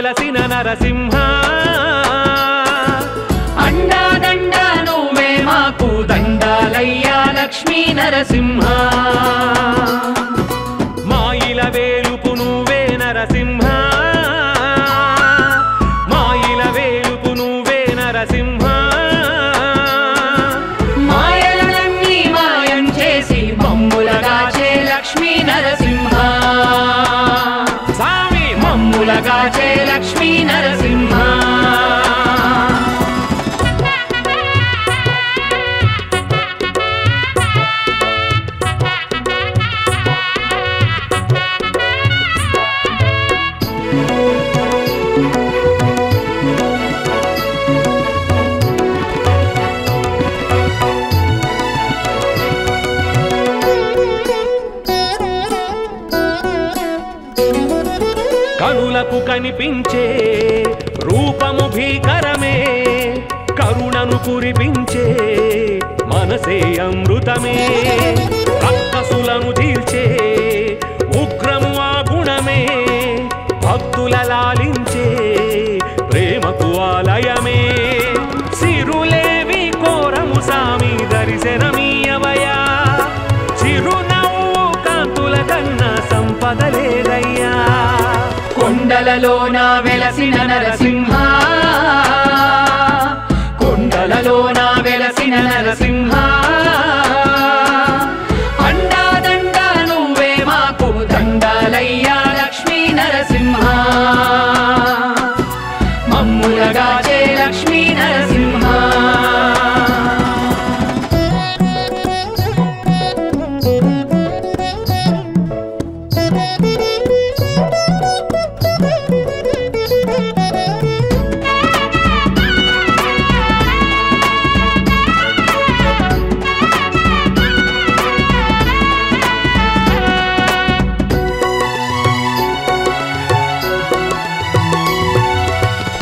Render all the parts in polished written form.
వెలసిన నరసింహ అండాదండ నువ్వే మాకు దండాలయ్యా లక్ష్మీ నరసింహ మాయిల వేలుపు నువ్వే నరసింహ మాయిల వేలుపు నువ్వే నరసింహ మాయలనన్నీ మాయం చేసి మమ్ములగాచే లక్ష్మీ నరసింహ స్వామి మమ్ములగాచే లక్ష్మీ నరసింహ కనులకు కనిపించే రూపము భీకరమే కరుణను కురిపించే మనసే అమృతమే రక్కసులను తీల్చే ఉగ్రము ఆ గుణమే భక్తుల లాలించే ప్రేమకు ఆలయమే సిరులేవి కోరము సామి దర్శనమీయవయా చిరునవ్వు కాంతుల కన్నా సంపదలేదయ్యా కొండలలోన వెలసిన నరసింహ కొండలలోన వెలసిన నరసింహ అండాదండ నువ్వే మాకు దండాలయ్యా లక్ష్మీ నరసింహ మమ్ములగాచే లక్ష్మీ నరసింహ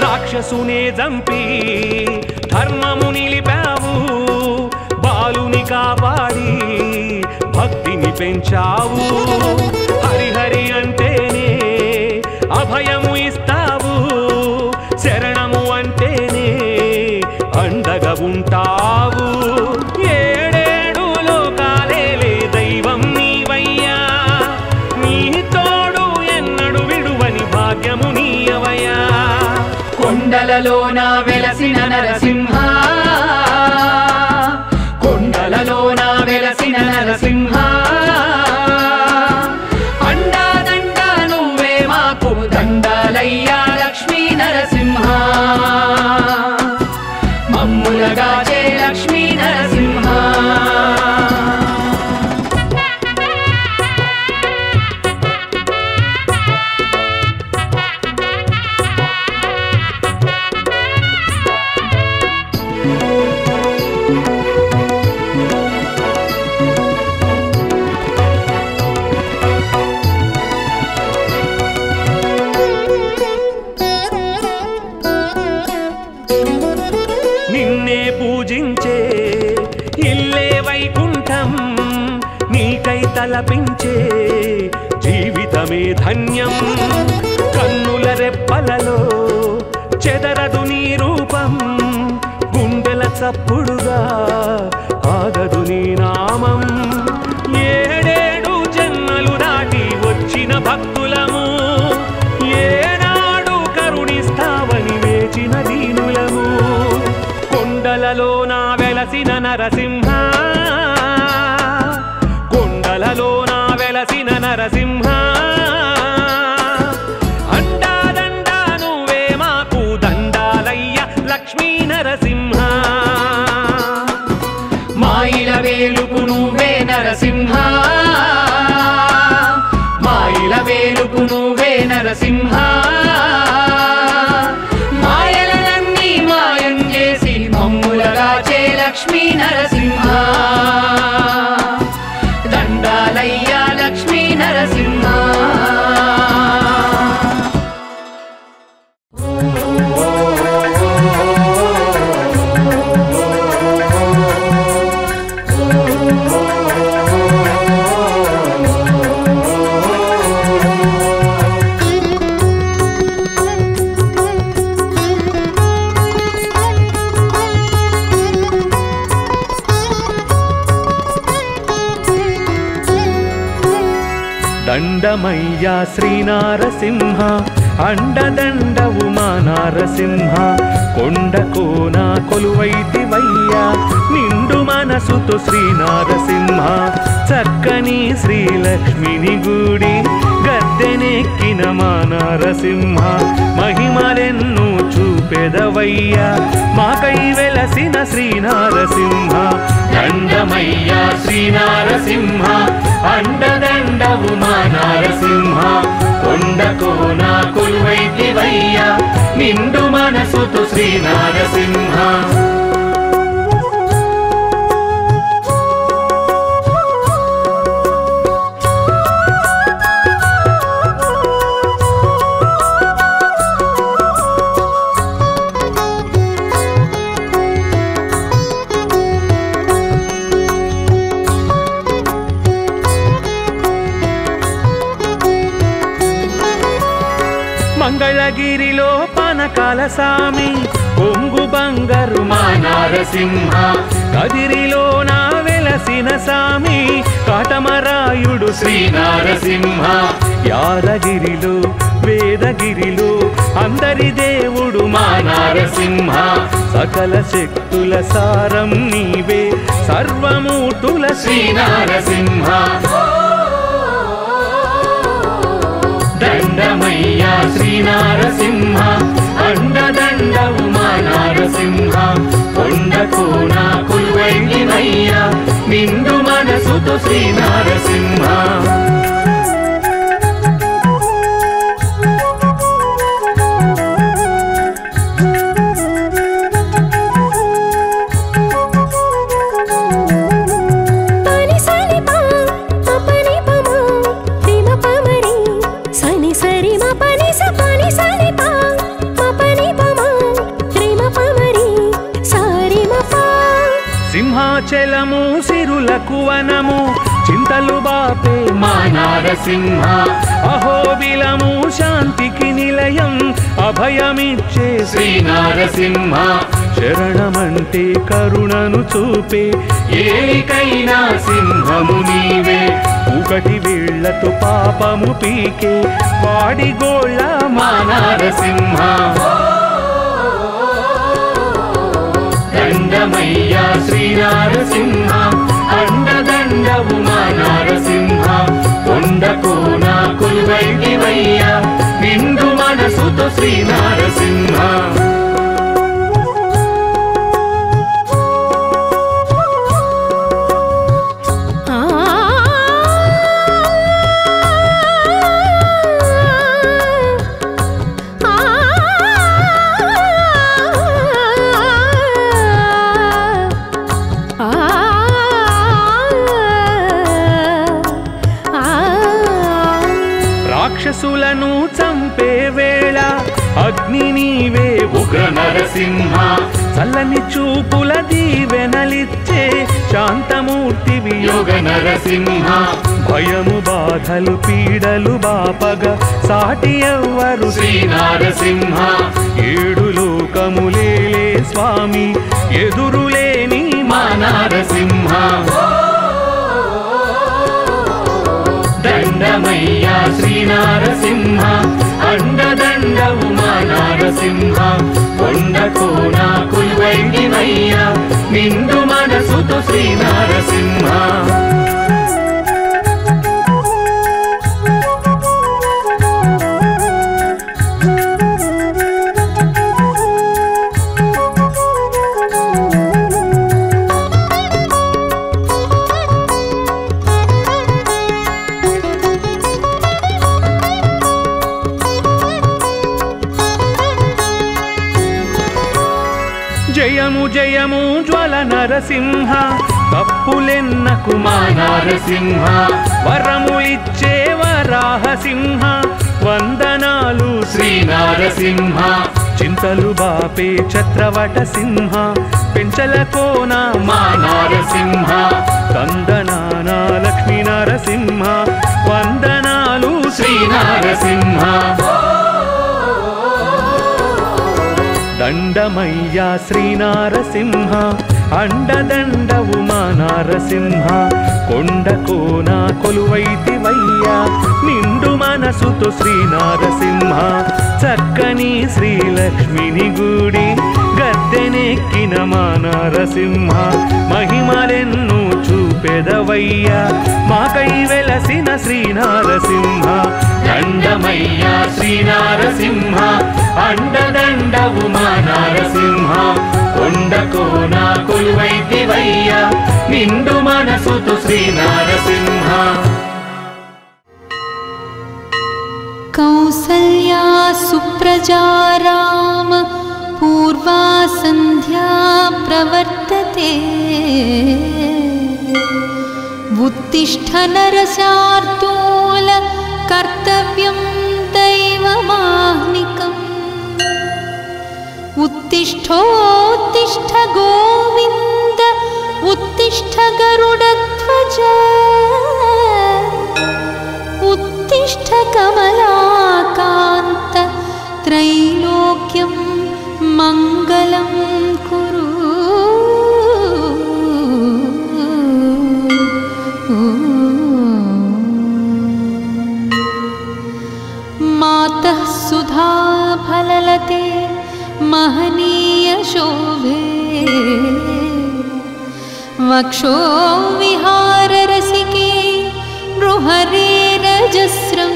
రాక్షసునే జంపి ధర్మము నిలిపావు బాలుని కాపాడి భక్తిని పెంచావు హరిహరి అంటేనే అభయము ఇస్తావు శరణము అంటేనే అండగా ఉంటావు ఏడేడు లోకాలేలే దైవం నీవయ్యా నీ తోడు ఎన్నడు విడువని భాగ్యము నీయవయ్యా కొండలలోన వెలసిన నరసింహ కొండలలోన వెలసిన నరసింహ అండాదండ నువ్వే మాకు దండాలయ్యా లక్ష్మీ నరసింహ మమ్ములగాచే లక్ష్మీ నరసింహ నిన్నే పూజించే ఇల్లే వైకుంఠం నీకై తలపించే జీవితమే ధన్యం కన్నుల రెప్పలలో చెదరదు నీ రూపం గుండెల చప్పుడుగా ఆగదు నీ నామం ఏడేడు జన్మలు దాటి వచ్చిన భక్తులము ఏనాడు కరుణిస్తావని వేచిన దీనులము కొండలలోన వెలసిన నరసింహ కొండలలోన వెలసిన నరసింహ అండాదండ నువ్వే మాకు దండాలయ్య లక్ష్మీ నరసింహ మాయిల వేలుపు నువ్వే నరసింహ మాయిల వేలుపు నువ్వే నరసింహ మాయలనన్నీ మాయం చేసి మమ్ములగాచే లక్ష్మీ నరసింహ దండాలయ్యా లక్ష్మీ నరసింహ దండమయ్యా శ్రీనారసింహ అండదండవు మా నారసింహ కొండకోన కొలువైతివయ్యా నిండు మనసుతో శ్రీనారసింహ చక్కని శ్రీలక్ష్మిని గుడి గద్దెనెక్కిన మా నారసింహ మహిమలెన్నో చూపెదవయ్యా మాకై వెలసిన శ్రీనారసింహ దండమయ్యా శ్రీనారసింహ అండదండవు మా నారసింహ కొండకోన కొలువైతివయ్యా నిండు మనసుతో శ్రీనారసింహ మంగళగిరిలో పనకాల సామి కొంగు బంగారు మా నారసింహ కదిరిలో నా వెలసిన సామి కాటమరాయుడు శ్రీనారసింహ యాదగిరిలో వేదగిరిలో అందరి దేవుడు మా నారసింహ సకల శక్తుల సారం నీవే సర్వమూర్తుల శ్రీనారసింహ దండమయ్యా శ్రీనారసింహ అండదండవు మా నారసింహ కొండకోన కొలువైతివయ్యా నిండు మనసుతో శ్రీనారసింహ సింహాచలము సిరులకు వనము చింతలు బాపే మా నారసింహ అహోబిలము శాంతికి నిలయం అభయమిచ్చే శ్రీనారసింహ శరణమంటే కరుణను చూపే ఏలికైనా సింహము నీవే ఒకటి వేళ్లతో పాపము పీకే వాడిగోళ్ళ మా నారసింహ దండమయ్యా శ్రీనారసింహ అండదండవు మా నారసింహ కొండకోన కొలువైతివయ్యా నిండు మనసుతో శ్రీనారసింహ రాక్షసులను చంపే వేళ అగ్ని నీవే ఉగ్ర నరసింహ చల్లని చూపుల దీవెనలిచ్చే శాంతమూర్తివి యోగ నరసింహ భయము బాధలు పీడలు బాపగా సాటి ఎవ్వరు శ్రీనారసింహ ఏడు లోకములేలే స్వామి ఎదురులేని మా నారసింహ దండమయ్యా శ్రీనారసింహ అండదండవు మా నారసింహ కొండకోన కొలువైతివయ్యా నిండు మనసుతో శ్రీనారసింహ జయము జయము జ్వల నరసింహ తప్పులెన్నకు మా నారసింహ వరములిచ్చే వరాహసింహ వందనాలు శ్రీనారసింహ చింతలు బాపే ఛత్రవట సింహ పెంచల కోన మా నారసింహ కందనాన లక్ష్మీ నరసింహ వందనాలు శ్రీనారసింహ దండమయ్యా శ్రీనారసింహ అండదండవు మా నారసింహ కొండకోన కొలువైతివయ్యా నిండు మనసుతో శ్రీ నారసింహ చక్కని శ్రీలక్ష్మిని గుడి గద్దెనెక్కిన మా నారసింహ మహిమలెన్నో చూపెదవయ్యా మాకై వెలసిన శ్రీ నారసింహ దండమయ్యా శ్రీ నారసింహ అండదండవు మా నారసింహ కొండకోన కొలువైతివయ్యా నిండు మనసుతో శ్రీ నారసింహ కౌసల్యా సుప్రజా రామ పూర్వా సంధ్యా ప్రవర్తతే ఉత్తిష్ఠ నరశార్దూల కర్తవ్యం దైవమాహ్నికం उत्तिष्ठोत्तिष्ठ गोविन्द उत्तिष्ठ गरुडध्वज उत्तिष्ठ कमलाकान्त त्रैलोक्यं मङ्गलं कुरु मातः सुधा फललते महनीय शोभे वक्षो विहार रसिके नृहरे रजस्रं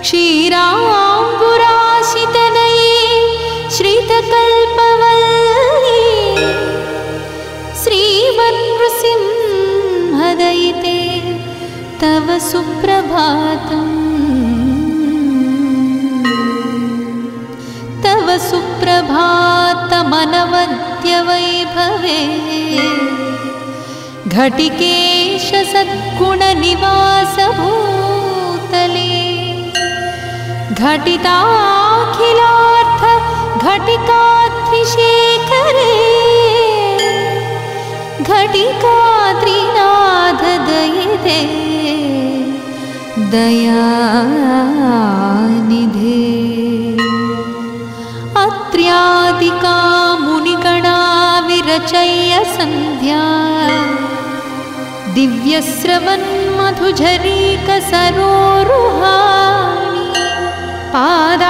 क्षीराम्बुराशितनये श्रितकल्पवल्ली श्रीमन्नृसिंहदयिते तव सुप्रभातम् तव सुप्रभातमनवद्यवैभवे घटिकेश सद्गुणनिवासभूतले घटिताखिलार्थ घटिकाद्रिशेखरे घटिकाद्रिनाथदयिते दयानिधे अत्र्यादिका मुनिगणा विरचय्य सन्ध्या दिव्यस्रवन्मधुझरीकसरोरुहाणि पादार्पणाय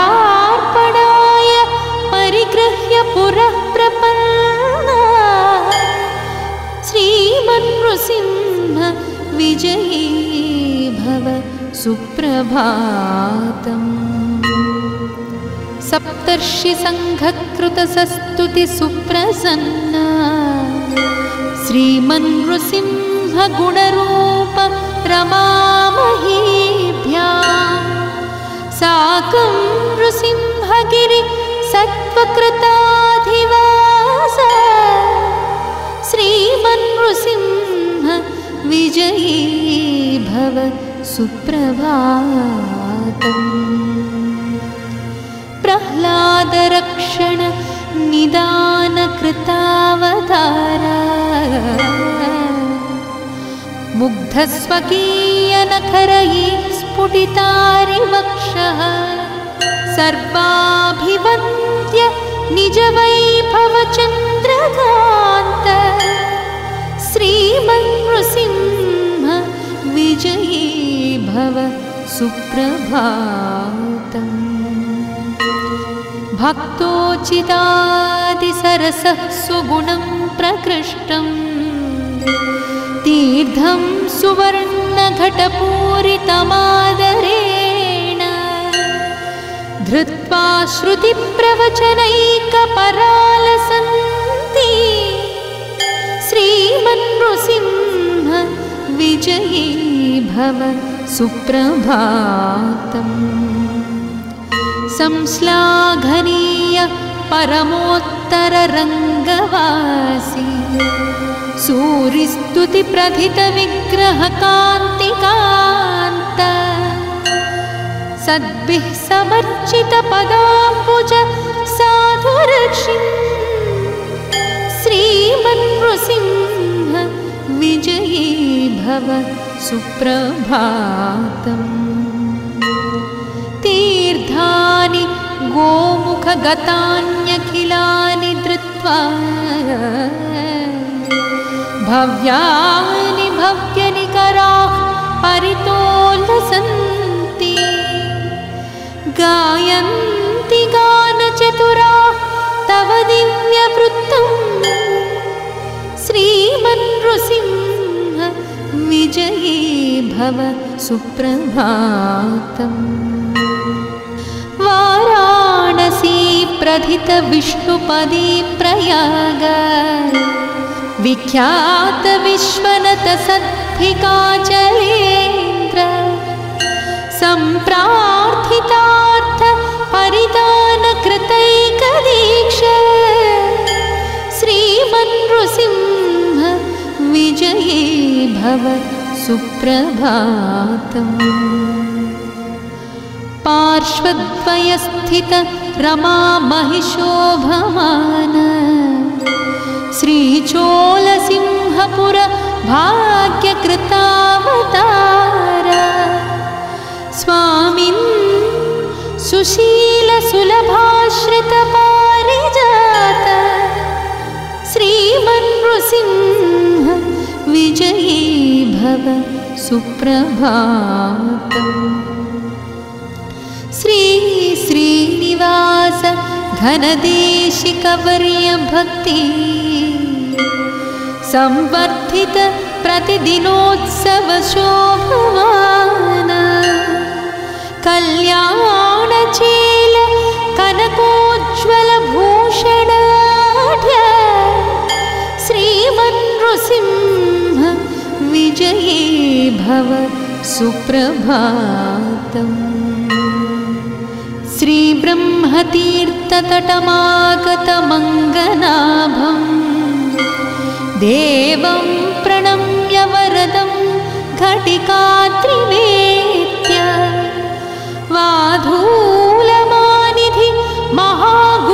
परिगृह्य पुरः प्रपन्ना श्रीमन्नृसिंह विजयी भव सुप्रभातम् सप्तर्षि संघकृतसस्तुति सुप्रसन्ना श्रीमन्नृसिंह गुणरूप रमामहीभ्यां साकं नृसिंहगिरि सत्त्वकृताधिवास श्रीमन्नृसिंह विजयी भव सुप्रभातम् प्रह्लादरक्षण निदान कृतावतारा मुग्धस्वकीयनखरये स्फुटितारिवक्षः सर्वाभिवन्द्य निजवैभवचन्द्रकान्त श्रीमन्नृसिंह विजयी भव सुप्रभातम् भक्तोचितादिसरसः सुगुणं प्रकृष्टं तीर्थं सुवर्णघटपूरितमादरेण धृत्वा श्रुतिप्रवचनैकपरालसन्ति श्रीमन्नृसिंह विजयी भव सुप्रभातम् संश्लाघनीय परमोत्तररङ्गवासी सूरिस्तुतिप्रथितविग्रहकान्तिकान्त सद्भिः समर्चितपदाम्बुज साधुरक्षिन् श्रीमन्नृसिंह विजयी भव सुप्रभातम् तीर्थानि गोमुखगतान्यखिलानि धृत्वा भव्यानि भव्यनिकराः परितोल्लसन्ति गायन्ति गानचतुराः तव दिव्यवृत्तम् श्रीमन्नृसिंह विजये भव सुप्रभातम् वाराणसी प्रथित विष्णुपदी प्रयाग विख्यात विश्वनत सद्भिकाचलेन्द्र सम्प्रार्थितार्थ परिदान कृतैकदीक्ष श्रीमन्नृसिंह विजये भव सुप्रभातम् पार्श्वद्वयस्थित रमा महिषोभमान श्रीचोलसिंहपुर भाग्यकृतावतार स्वामिन् सुशील सुलभाश्रित पारिजात श्रीमन्नृसिंह विजये भव सुप्रभातम् श्री श्रीनिवास घनदेशिकवर्य भक्ति संवर्धित प्रतिदिनोत्सव शोभमान कल्याणचेल कनकोज्ज्वल भूषणाढ्य श्रीमन्नृसिंह विजये भव सुप्रभातम् श्रीब्रह्मतीर्थतटमागतमङ्गनाभं देवं प्रणम्य वरदं घटिकात्रिनेत्य वाधूलमानिधि महागुरीशास्ते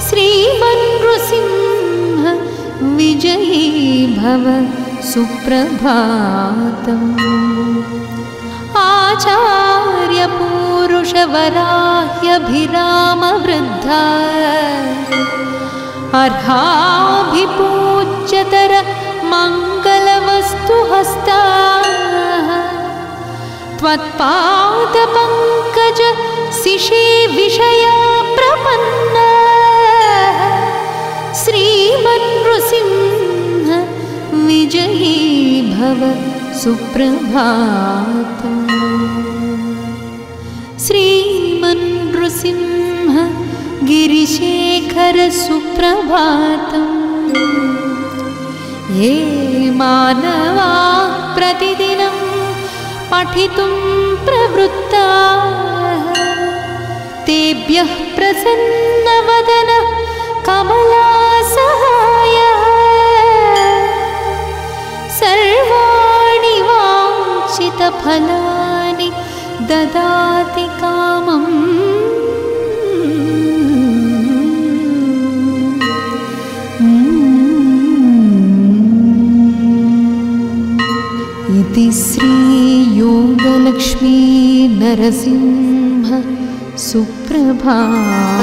श्रीमन्नृसिंह विजये भव सुप्रभातम् आचार्य पूरुष वराह्यभिराम वृद्धा अर्हाभिपूज्यतर मङ्गलवस्तुहस्ता त्वत्पादपङ्कज शिशे विषया प्रपन्ना श्रीमन्नृसिंह विजये भव सुप्रभातम् श्रीमन्नृसिंह गिरिशेखर सुप्रभातम् ये मानवाः प्रतिदिनं पठितुं प्रवृत्ताः तेभ्यः प्रसन्नवदन कमलासहायः सर्वाणि वाञ्छितफलानि ददाति कामम् इति श्रीयोगलक्ष्मी नरसिंह सुप्रभातम्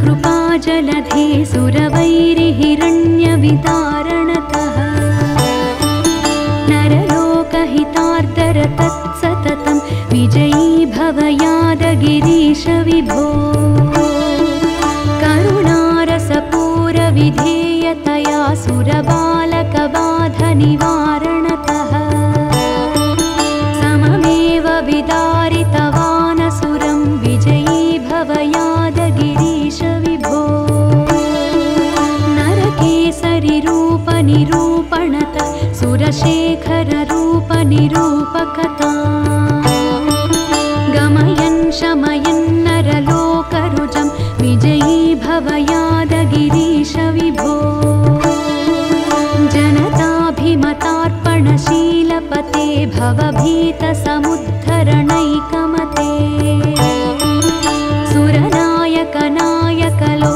कृपाजलधे सुरवैरिहिरण्यवितारणतः नरलोकहितार्दर तत्सततं विजयी भव यादगिरीश विभो करुणारसपूरविधेयतया सुरबालकबाधनिवारणतः सममेव विदारितवानसुरं विजयी भव यादगिरीश विभो नरकेसरिरूपनिरूपणत सुरशेखररूपनिरूपकता गमयन् शमयन् नरलोकरुजं विजयी भव यादगिरीश विभो जनताभिमतार्पणशीलपते भवभीतसमुद्धरणैकमते सुरनायक नायक लो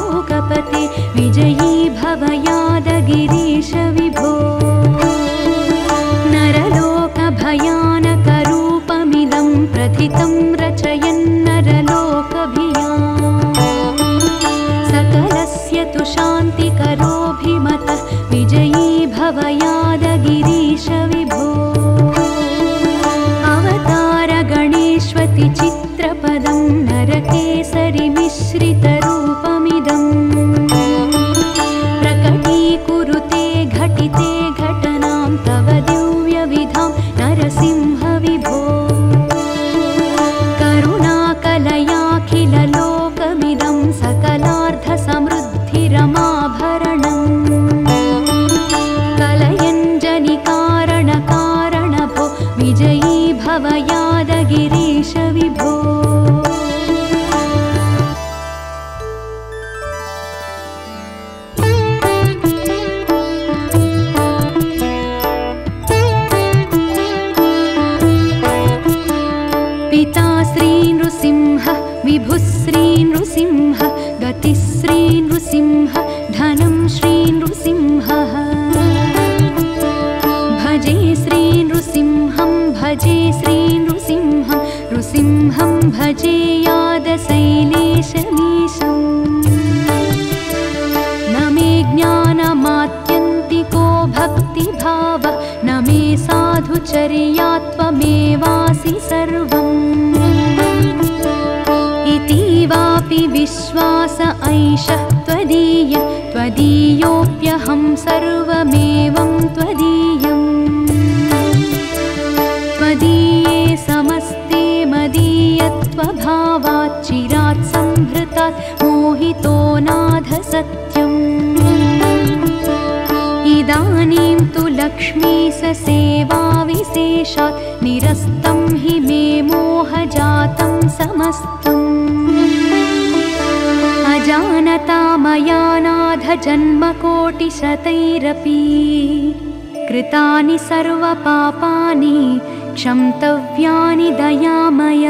नृसिंह धनं श्री नृसिंहः भजे श्री नृसिंहं भजे श्री नृसिंहं नृसिंहं भजे यादशैलेशमीशम् न मे ज्ञानमात्यन्तिको भक्तिभावः न मे साधुचर्यात्वमेवासि सर्वम् इतीवापि विश्वास ऐषः त्वदीय त्वदीयोऽप्यहं सर्वमेवं त्वदीयम् त्वदीये समस्ते मदीयत्वभावात् चिरात् संहृतात् मोहितो नाथ सत्यम् इदानीं तु लक्ष्मीस सेवाविशेषात् निरस्तं हि मे मोहजातं समस्तम् अजानता मया नाथ जन्मकोटिशतैरपि कृतानि सर्वपापानि क्षन्तव्यानि दयामय।